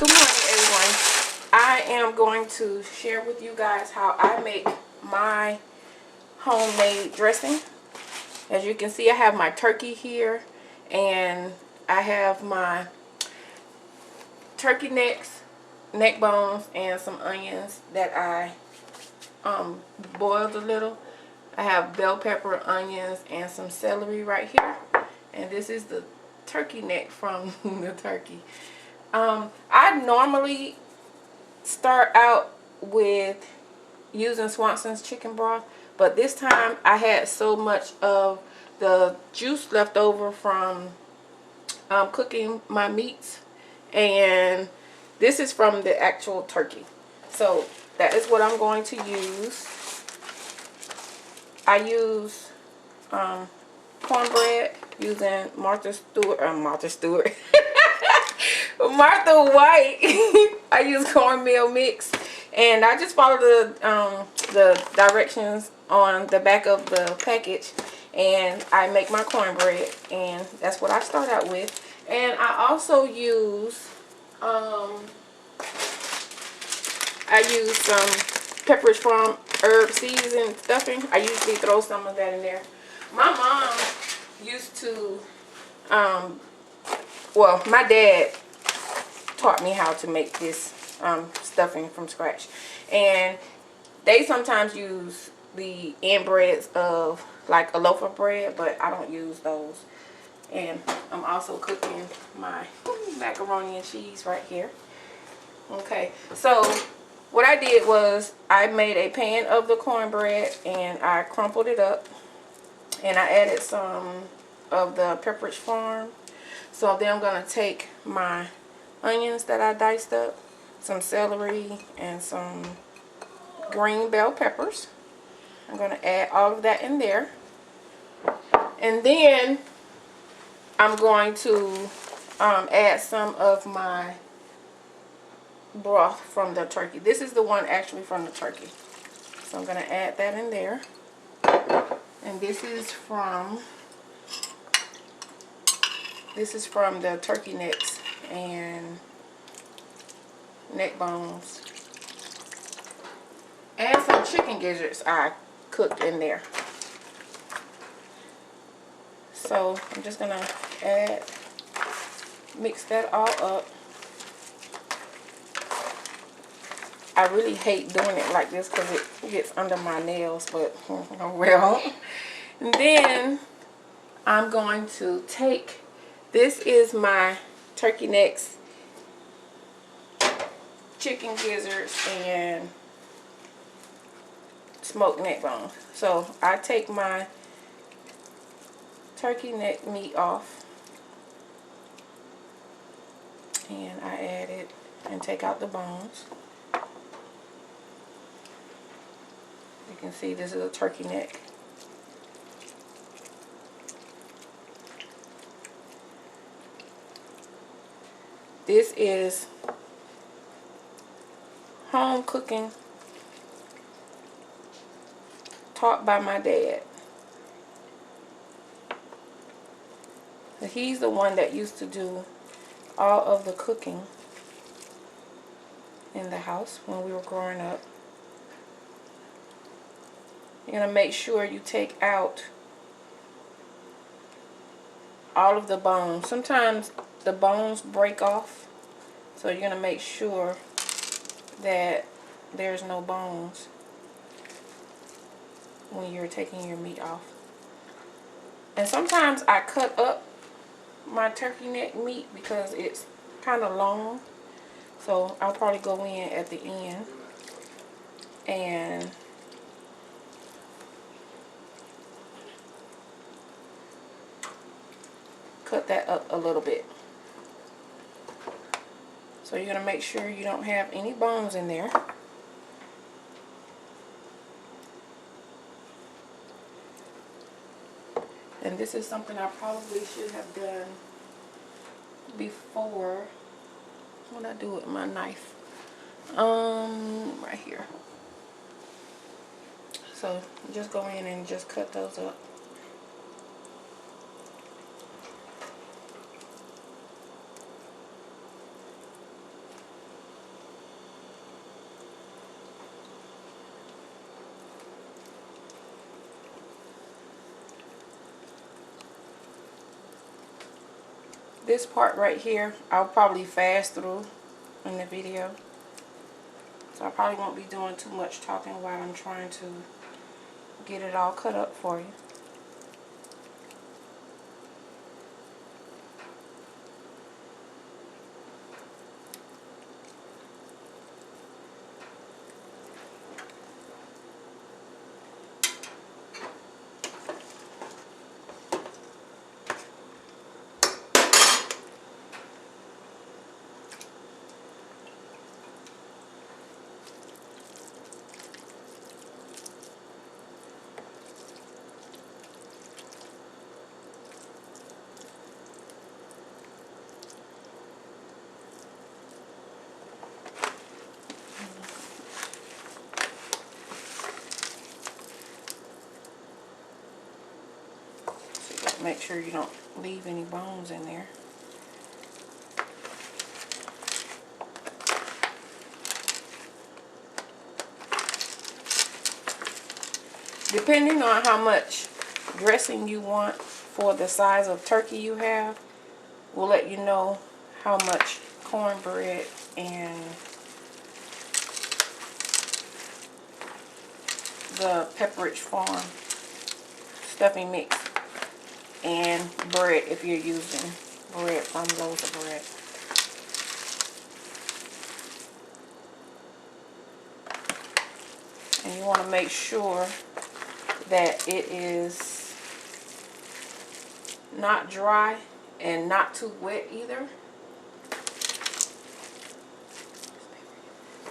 Good morning, everyone. I am going to share with you guys how I make my homemade dressing. As you can see, I have my turkey here, and I have my turkey necks, neck bones, and some onions that I boiled a little. I have bell pepper, onions, and some celery right here. And this is the turkey neck from the turkey. I normally start out with using Swanson's chicken broth, but this time I had so much of the juice left over from cooking my meats, and this is from the actual turkey. So that is what I'm going to use. I use cornbread using Martha White. I use cornmeal mix, and I just follow the directions on the back of the package, and I make my cornbread, and that's what I start out with. And I also use some Pepperidge Farm herb season stuffing. I usually throw some of that in there. My mom used to well, my dad taught me how to make this stuffing from scratch, and they sometimes use the end breads of like a loaf of bread, but I don't use those. And I'm also cooking my macaroni and cheese right here. Okay, so what I did was I made a pan of the cornbread, and I crumpled it up, and I added some of the Pepperidge Farm. So then I'm going to take my onions that I diced up, some celery, and some green bell peppers. I'm going to add all of that in there. And then I'm going to add some of my broth from the turkey. This is the one actually from the turkey. So I'm going to add that in there. And this is from the turkey necks and neck bones, and some chicken gizzards I cooked in there. So I'm just gonna mix that all up. I really hate doing it like this because it gets under my nails, but oh well. And then I'm going to take, this is my turkey necks, chicken gizzards, and smoked neck bones. So I take my turkey neck meat off, and I add it and take out the bones. You can see this is a turkey neck. This is home cooking taught by my dad. He's the one that used to do all of the cooking in the house when we were growing up. You're going to make sure you take out all of the bones. Sometimes the bones break off, so you're going to make sure that there's no bones when you're taking your meat off. And sometimes I cut up my turkey neck meat because it's kind of long, so I'll probably go in at the end and cut that up a little bit. So you're going to make sure you don't have any bones in there. And this is something I probably should have done before. What did I do with my knife? Right here. So just go in and just cut those up. this part right here, I'll probably fast through in the video. So I probably won't be doing too much talking while I'm trying to get it all cut up for you. Make sure you don't leave any bones in there. Depending on how much dressing you want for the size of turkey you have, will let you know how much cornbread and the Pepperidge Farm stuffing mix and bread if you're using bread from loaves of bread. And you want to make sure that it is not dry and not too wet either.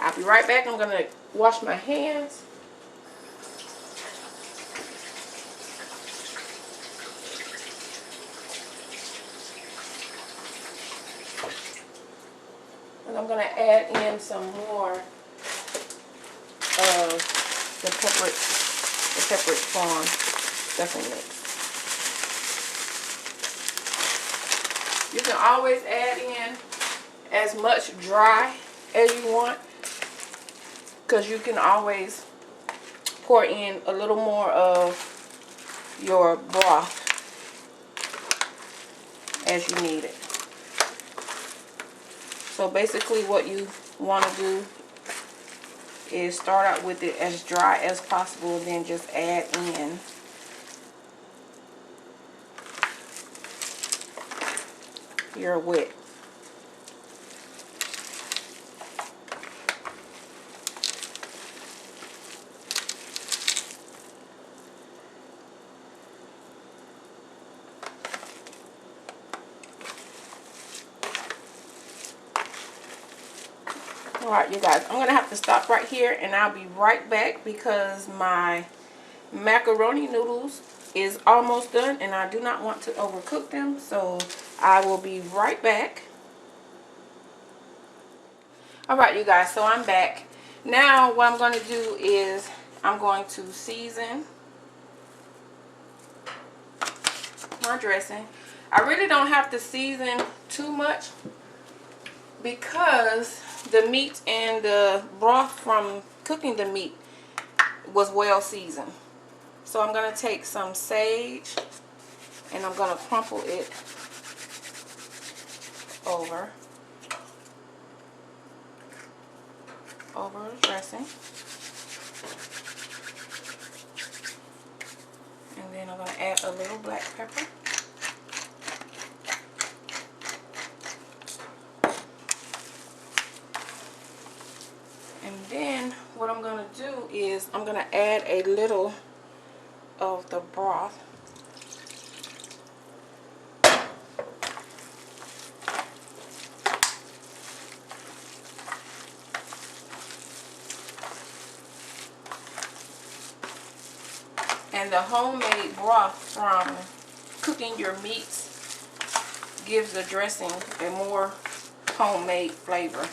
I'll be right back. I'm going to wash my hands. And I'm going to add in some more of the Pepperidge Farm stuffing mix. You can always add in as much dry as you want, because you can always pour in a little more of your broth as you need it. So basically what you want to do is start out with it as dry as possible, and then just add in your wet. Alright, you guys, I'm going to have to stop right here, and I'll be right back because my macaroni noodles is almost done and I do not want to overcook them. So I will be right back. Alright, you guys, so I'm back. Now what I'm going to do is I'm going to season my dressing. I really don't have to season too much because the meat and the broth from cooking the meat was well seasoned. So I'm going to take some sage and I'm going to crumple it over the dressing. And then I'm going to add a little black pepper. And then what I'm going to do is I'm going to add a little of the broth. And the homemade broth from cooking your meats gives the dressing a more homemade flavor.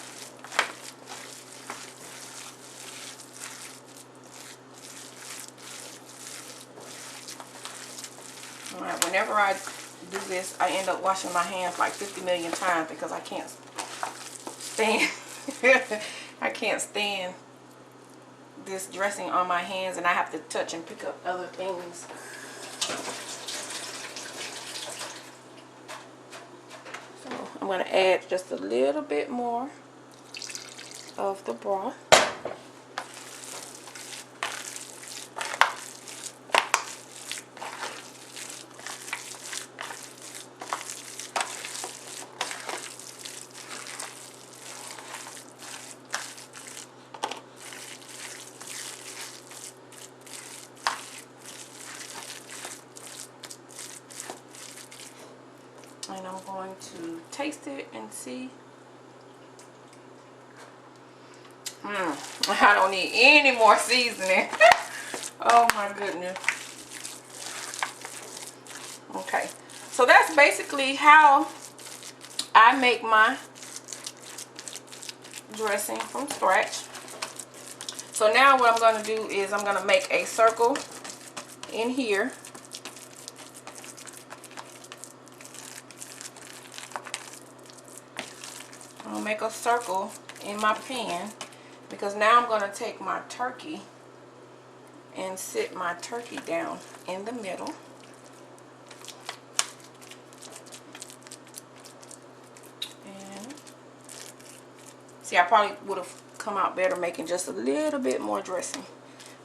Alright, whenever I do this, I end up washing my hands like 50 million times because I can't stand I can't stand this dressing on my hands, and I have to touch and pick up other things. So I'm going to add just a little bit more of the broth. And I'm going to taste it and see. I don't need any more seasoning. Oh my goodness. Okay, so that's basically how I make my dressing from scratch. So now what I'm going to do is I'm going to make a circle in here. I'll make a circle in my pan because now I'm going to take my turkey and sit my turkey down in the middle. And see, I probably would have come out better making just a little bit more dressing,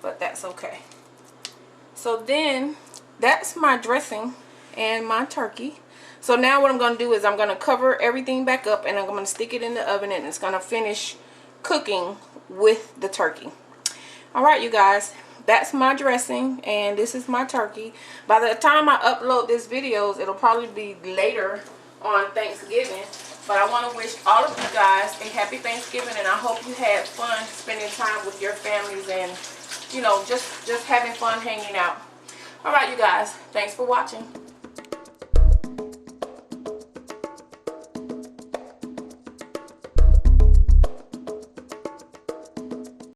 but that's okay. So then that's my dressing and my turkey. So now what I'm going to do is I'm going to cover everything back up and I'm going to stick it in the oven and it's going to finish cooking with the turkey. Alright, you guys, that's my dressing and this is my turkey. By the time I upload this videos, it'll probably be later on Thanksgiving. But I want to wish all of you guys a happy Thanksgiving, and I hope you had fun spending time with your families and, you know, just having fun hanging out. Alright, you guys, thanks for watching.